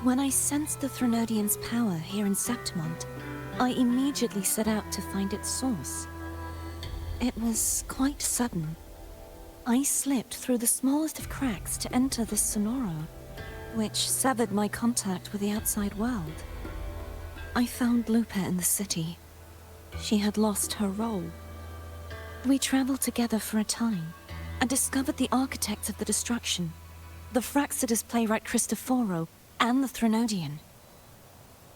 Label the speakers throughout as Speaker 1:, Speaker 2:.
Speaker 1: When I sensed the Threnodian's power here in Septimont, I immediately set out to find its source. It was quite sudden. I slipped through the smallest of cracks to enter this Sonoro, which severed my contact with the outside world. I found Lupa in the city. She had lost her role. We traveled together for a time, and discovered the architects of the destruction, the Fraxidus playwright Cristoforo, and the Threnodian.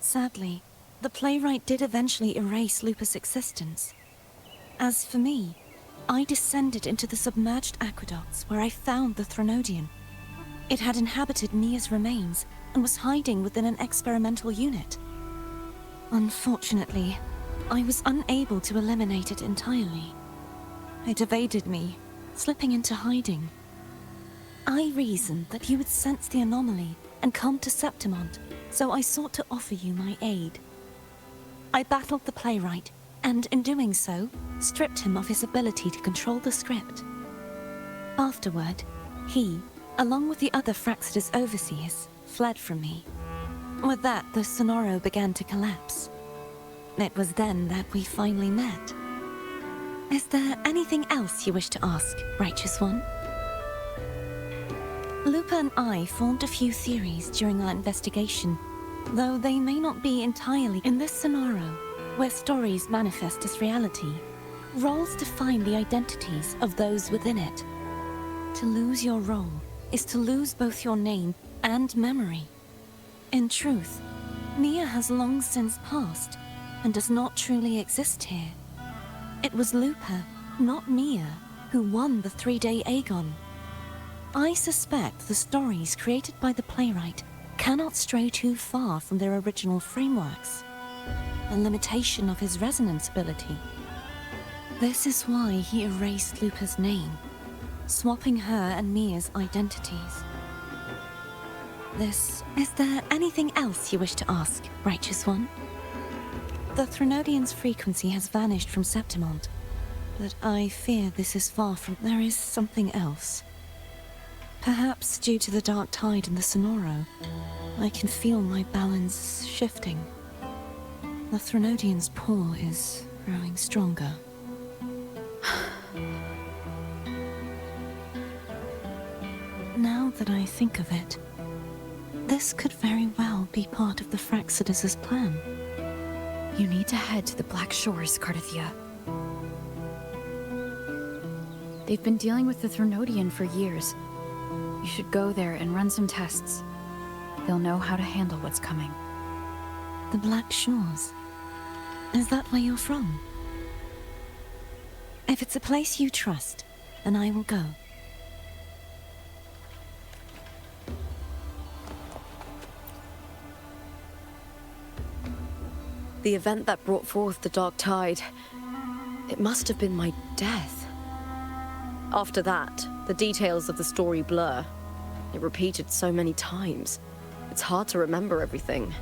Speaker 1: Sadly, the playwright did eventually erase Lupa's existence. As for me, I descended into the submerged aqueducts where I found the Threnodian. It had inhabited Mia's remains and was hiding within an experimental unit. Unfortunately, I was unable to eliminate it entirely. It evaded me, slipping into hiding. I reasoned that you would sense the anomaly and come to Septimont, so I sought to offer you my aid. I battled the playwright, and in doing so, stripped him of his ability to control the script. Afterward, he, along with the other Fraxidus overseers, fled from me. With that, the Sonoro began to collapse. It was then that we finally met. Is there anything else you wish to ask, Righteous One? Lupa and I formed a few theories during our investigation, though they may not be entirely in this Sonoro, where stories manifest as reality. Roles define the identities of those within it. To lose your role is to lose both your name and memory. In truth, Mia has long since passed, and does not truly exist here. It was Lupa, not Mia, who won the 3-day Aegon. I suspect the stories created by the playwright cannot stray too far from their original frameworks, a limitation of his resonance ability. This is why he erased Lupa's name, swapping her and Mia's identities. Is there anything else you wish to ask, Righteous One? The Threnodian's frequency has vanished from Septimont, but I fear this is far from... There is something else. Perhaps due to the dark tide in the Sonoro, I can feel my balance shifting. The Threnodian's pull is growing stronger. Now that I think of it, this could very well be part of the Fraxidus' plan.
Speaker 2: You need to head to the Black Shores, Cardathia. They've been dealing with the Threnodian for years. You should go there and run some tests. They'll know how to handle what's coming.
Speaker 1: The Black Shores? Is that where you're from? If it's a place you trust, then I will go.
Speaker 3: The event that brought forth the dark tide, it must have been my death. After that, the details of the story blur. It repeated so many times. It's hard to remember everything.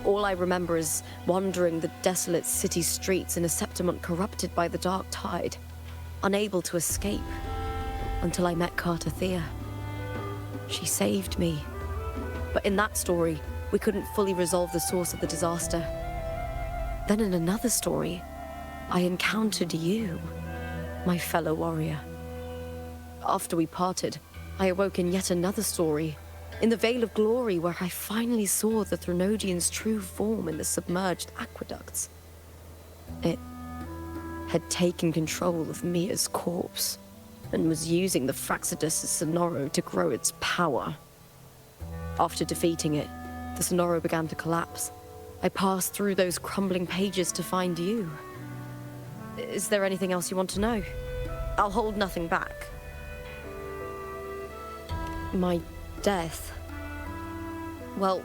Speaker 3: All I remember is wandering the desolate city streets in a Septimont corrupted by the dark tide, unable to escape, until I met Cardathia. She saved me. But in that story, we couldn't fully resolve the source of the disaster. Then in another story, I encountered you, my fellow warrior. After we parted, I awoke in yet another story, in the Veil of Glory, where I finally saw the Threnodian's true form in the submerged aqueducts. It had taken control of Mia's corpse, and was using the Fraxidus' Sonoro to grow its power. After defeating it, the Sonoro began to collapse. I passed through those crumbling pages to find you. Is there anything else you want to know? I'll hold nothing back. My death. Well,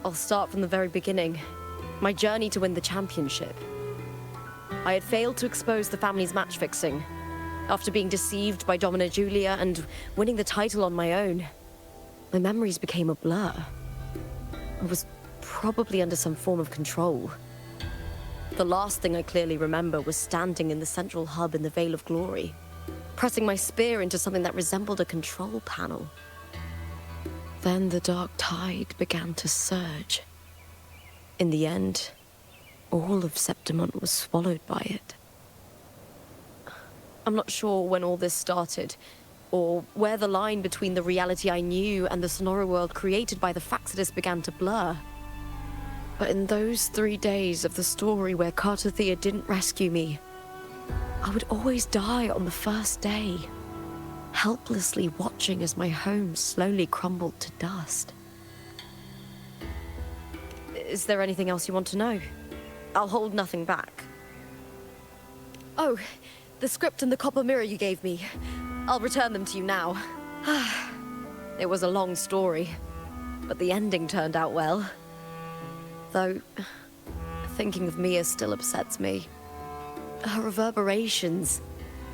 Speaker 3: I'll start from the very beginning. My journey to win the championship. I had failed to expose the family's match fixing. After being deceived by Domina Julia and winning the title on my own, my memories became a blur. I was probably under some form of control. The last thing I clearly remember was standing in the central hub in the Veil of Glory, pressing my spear into something that resembled a control panel. Then the dark tide began to surge. In the end, all of Septimont was swallowed by it. I'm not sure when all this started, or where the line between the reality I knew and the Sonora world created by the Fractsidus began to blur. But in those 3 days of the story where Cartothea didn't rescue me, I would always die on the first day, helplessly watching as my home slowly crumbled to dust. Is there anything else you want to know? I'll hold nothing back. Oh, the script and the copper mirror you gave me. I'll return them to you now. It was a long story, but the ending turned out well. Though, thinking of Mia still upsets me. Her reverberations,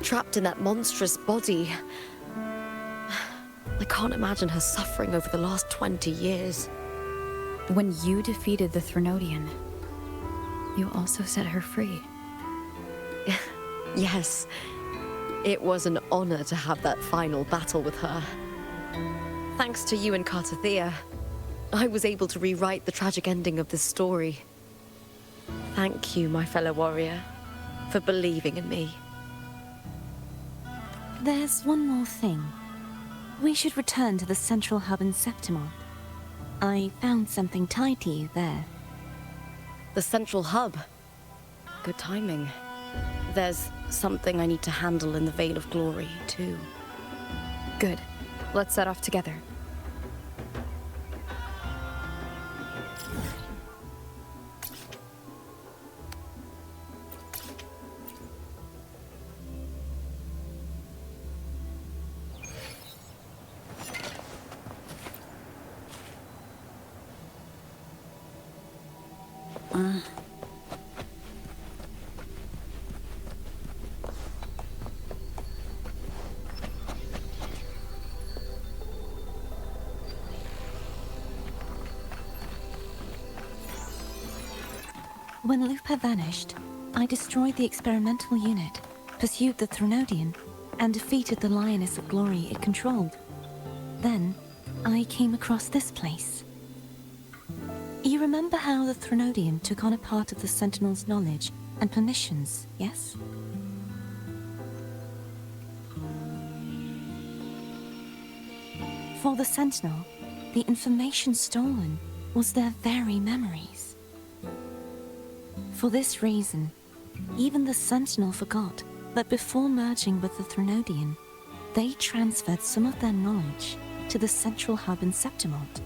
Speaker 3: trapped in that monstrous body. I can't imagine her suffering over the last 20 years.
Speaker 2: When you defeated the Threnodian, you also set her free.
Speaker 3: Yes, it was an honor to have that final battle with her. Thanks to you and Cartothea, I was able to rewrite the tragic ending of this story. Thank you, my fellow warrior, for believing in me.
Speaker 1: There's one more thing. We should return to the central hub in Septimont. I found something tied to you there.
Speaker 3: The central hub. Good timing. There's something I need to handle in the Veil of Glory, too.
Speaker 2: Good. Let's set off together.
Speaker 1: When Lupa vanished, I destroyed the experimental unit, pursued the Threnodian, and defeated the Lioness of Glory it controlled. Then, I came across this place. You remember how the Threnodian took on a part of the Sentinel's knowledge and permissions, yes? For the Sentinel, the information stolen was their very memories. For this reason, even the Sentinel forgot that before merging with the Threnodian, they transferred some of their knowledge to the central hub in Septimont.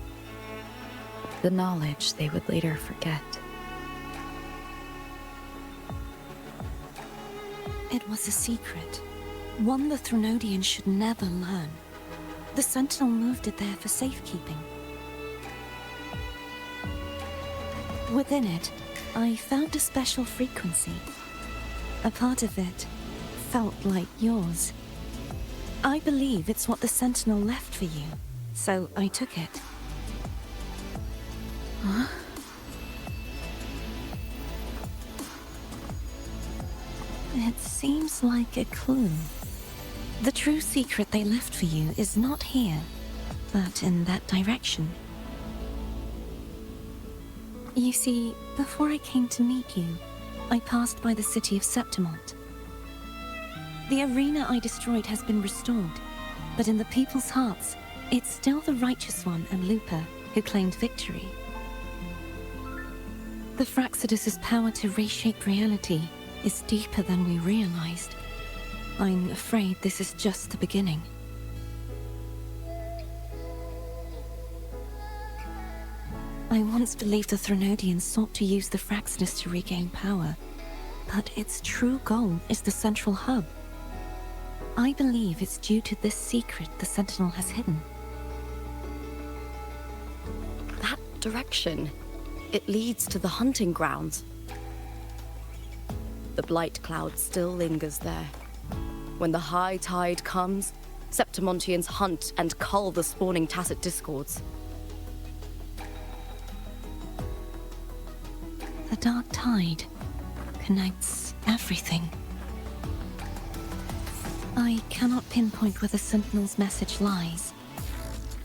Speaker 2: The knowledge they would later forget.
Speaker 1: It was a secret, one the Threnodian should never learn. The Sentinel moved it there for safekeeping. Within it, I found a special frequency. A part of it felt like yours. I believe it's what the Sentinel left for you, so I took it.
Speaker 2: Huh?
Speaker 1: It seems like a clue. The true secret they left for you is not here, but in that direction. You see, before I came to meet you, I passed by the city of Septimont. The arena I destroyed has been restored, but in the people's hearts, it's still the Righteous One and Lupa who claimed victory. The Fractsidus' power to reshape reality is deeper than we realized. I'm afraid this is just the beginning. I once believed the Threnodians sought to use the Fractsidus to regain power, but its true goal is the central hub. I believe it's due to this secret the Sentinel has hidden.
Speaker 3: That direction, it leads to the hunting grounds. The blight cloud still lingers there. When the high tide comes, Septimontians hunt and cull the spawning tacit discords.
Speaker 1: The dark tide connects everything. I cannot pinpoint where the Sentinel's message lies,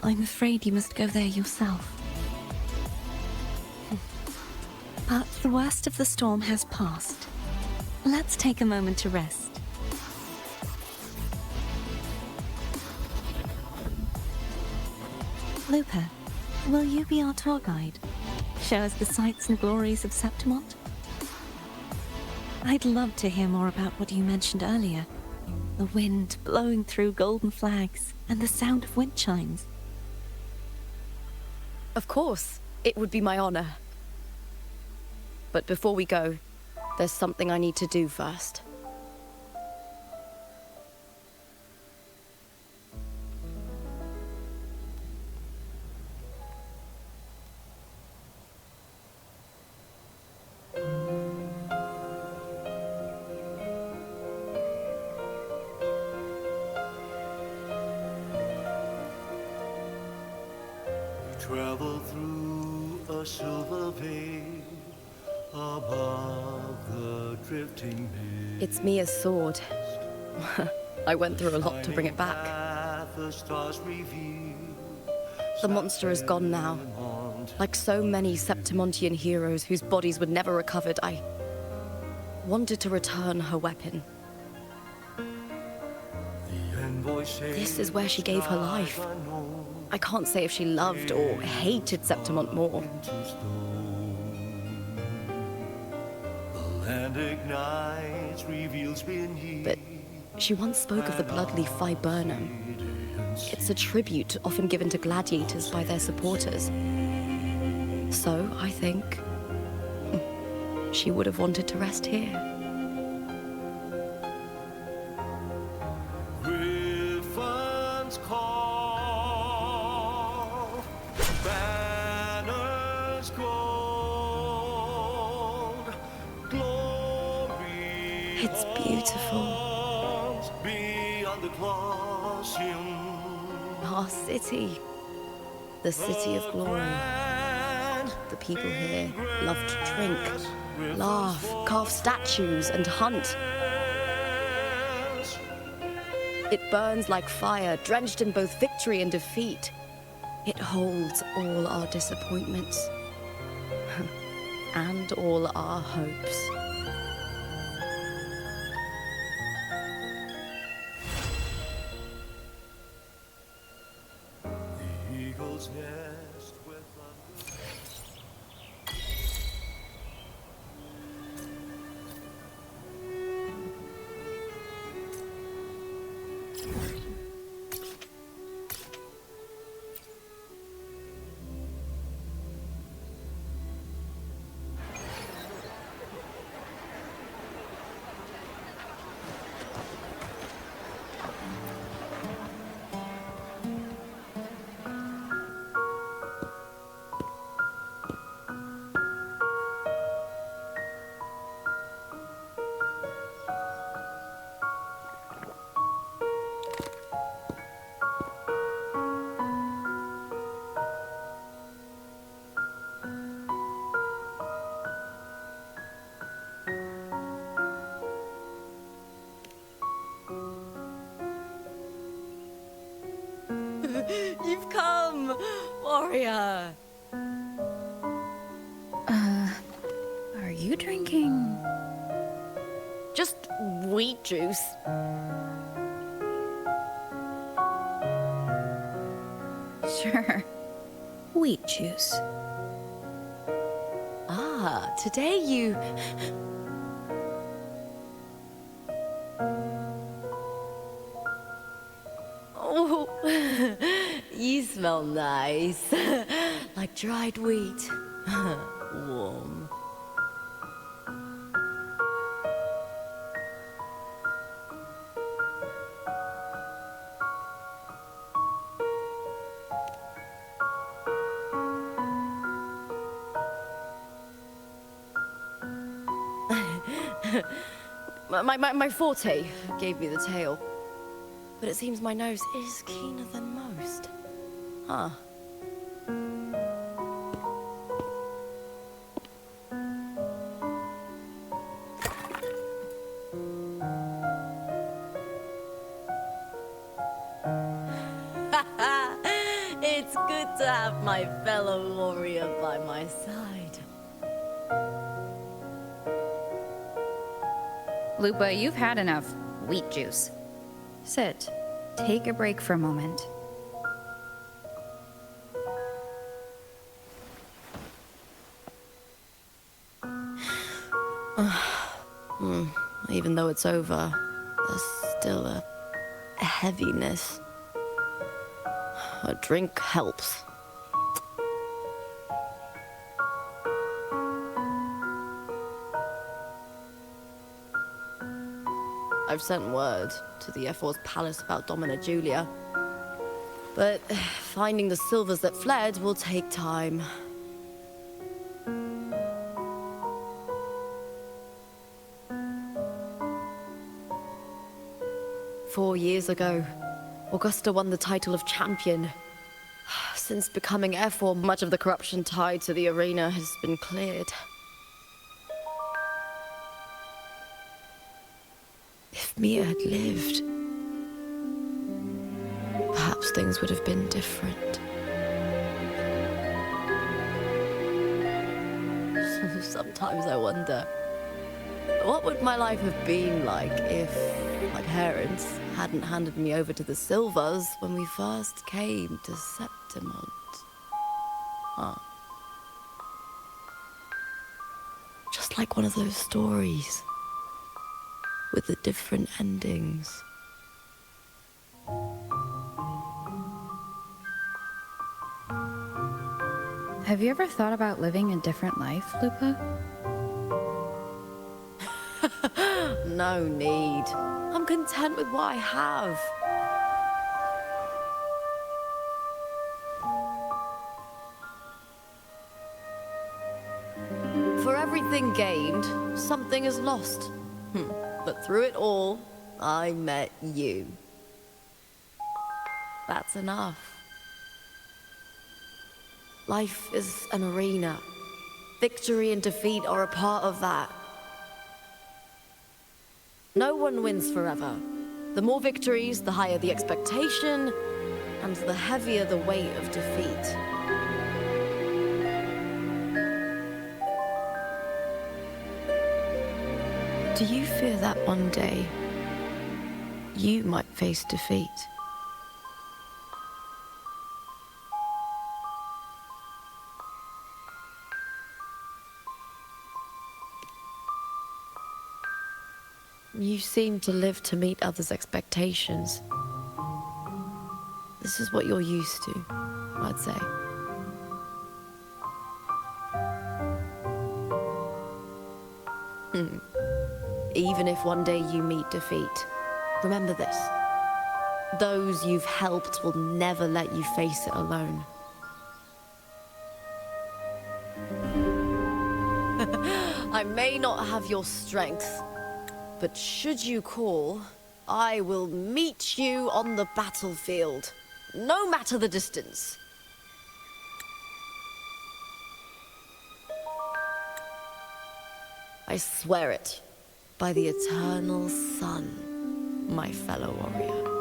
Speaker 1: I'm afraid you must go there yourself. But the worst of the storm has passed. Let's take a moment to rest. Lupa, will you be our tour guide? Show us the sights and glories of Septimont? I'd love to hear more about what you mentioned earlier. The wind blowing through golden flags and the sound of wind chimes.
Speaker 3: Of course, it would be my honor. But before we go, there's something I need to do first.
Speaker 4: Travel through a silver veil above the drifting mist.
Speaker 3: It's Mia's sword. I went through a lot to bring it back.
Speaker 4: The stars reveal.
Speaker 3: The monster is gone now. Like so many Septimontian heroes whose bodies were never recovered, I wanted to return her weapon. This is where she gave her life. I can't say if she loved or hated Septimont more. But she once spoke of the blood-leaf viburnum. It's a tribute often given to gladiators by their supporters. So, I think, she would have wanted to rest here. It's beautiful. Our city. The city of glory. The people here love to drink, laugh, carve statues, and hunt. It burns like fire, drenched in both victory and defeat. It holds all our disappointments. And all our hopes. You've come, warrior.
Speaker 2: Are you drinking?
Speaker 3: Just wheat juice.
Speaker 2: Sure. Wheat juice.
Speaker 3: Ah, today you... Oh, you smell nice. Like dried wheat. Warm. My forte gave me the tail, but it seems my nose is keener than most. Huh. It's good to have my fellow warrior by my side.
Speaker 2: Lupa, you've had enough wheat juice. Sit. Take a break for a moment.
Speaker 3: Even though it's over, there's still a heaviness. A drink helps. I've sent word to the FOI's palace about Dom and Julia. But finding the silvers that fled will take time. "4 years ago, Augusta won the title of champion. Since becoming FOI, much of the corruption tied to the arena has been cleared. If Mia had lived, perhaps things would have been different. Sometimes I wonder, what would my life have been like if my parents hadn't handed me over to the Silvers when we first came to Septimont? Just like one of those stories with the different endings.
Speaker 2: Have you ever thought about living a different life, Lupa?
Speaker 3: No need. I'm content with what I have. For everything gained, something is lost. But through it all, I met you. That's enough. Life is an arena. Victory and defeat are a part of that. No one wins forever. The more victories, the higher the expectation, and the heavier the weight of defeat. Do you fear that one day you might face defeat? You seem to live to meet others' expectations. This is what you're used to, I'd say. Even if one day you meet defeat, remember this. Those you've helped will never let you face it alone. I may not have your strength, but should you call, I will meet you on the battlefield, no matter the distance. I swear it, by the eternal sun, my fellow warrior.